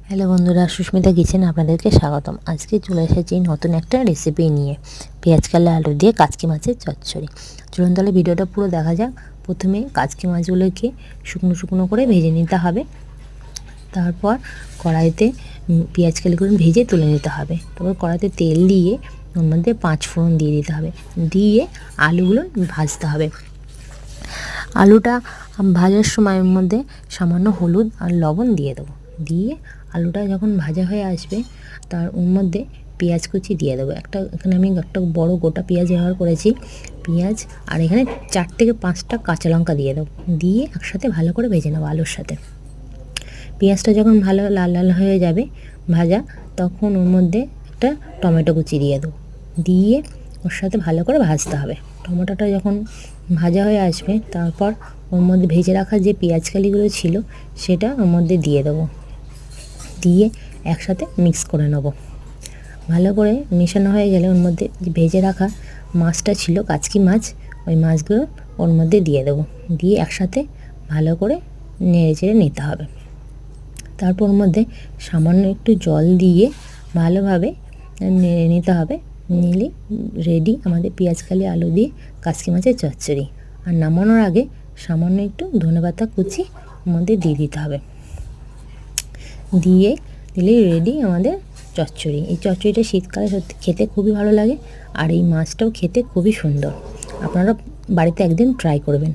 Hello বন্ধুরা, সুস্মিতা কিচেনে আপনাদেরকে স্বাগতম। আজকে চলে এসেছি নতুন একটা রেসিপি নিয়ে, পেঁয়াজ কালা আলু দিয়ে কাচকি মাছের চচ্চড়ি। চলুন তাহলে ভিডিওটা পুরো দেখা যাক। প্রথমে কাচকি মাছগুলোকে শুকনো শুকনো করে ভেজে নিতে হবে। তারপর কড়াইতে পেঁয়াজ কালিগুলো ভেজে তুলে নিতে হবে। তারপর কড়াইতে তেল দিয়ে ওর মধ্যে 5 ফোড়ন দিয়ে দিতে হবে, দিয়ে আলুগুলো ভাজতে হবে। আলুটা ভাজার সময়ের মধ্যে সামান্য হলুদ আর লবণ দিয়ে দেবো। দিয়ে আলুটা যখন ভাজা হয়ে আসবে তার ওর মধ্যে পেঁয়াজ কুচি দিয়ে দেবো। এখানে আমি একটা বড় গোটা পেঁয়াজ ব্যবহার করেছি। পেঁয়াজ আর এখানে 4 থেকে 5টা কাঁচা লঙ্কা দিয়ে দেবো। দিয়ে একসাথে ভালো করে ভেজে নেবো আলুর সাথে। পেঁয়াজটা যখন ভালো লাল লাল হয়ে যাবে ভাজা, তখন ওর মধ্যে একটা টমেটো কুচি দিয়ে দেবো। দিয়ে ওর সাথে ভালো করে ভাজতে হবে। টমেটোটা যখন ভাজা হয়ে আসবে তারপর ওর মধ্যে ভেজে রাখা যে পেঁয়াজ কালিগুলো ছিল সেটা ওর মধ্যে দিয়ে দেবো। দিয়ে একসাথে মিক্স করে নেব। ভালো করে মেশানো হয়ে গেলে ওর মধ্যে যে ভেজে রাখা মাছটা ছিল, কাচকি মাছ, ওই মাছগুলো ওর মধ্যে দিয়ে দেবো। দিয়ে একসাথে ভালো করে নেড়ে চেড়ে নিতে হবে। তারপর ওর মধ্যে সামান্য একটু জল দিয়ে ভালোভাবে নেড়ে নিতে হবে। নিলে রেডি আমাদের পেঁয়াজ কালি আলু দিয়ে কাচকি মাছের চচ্চড়ি। আর নামানোর আগে সামান্য একটু ধনেপাতা কুচি ওর মধ্যে দিয়ে দিতে হবে। দিলেই রেডি আমাদের চচ্চড়ি। এই চচ্চড়িটা শীতকালে সত্যি খেতে খুবই ভালো লাগে, আর এই মাছটাও খেতে খুবই সুন্দর। আপনারা বাড়িতে একদিন ট্রাই করবেন।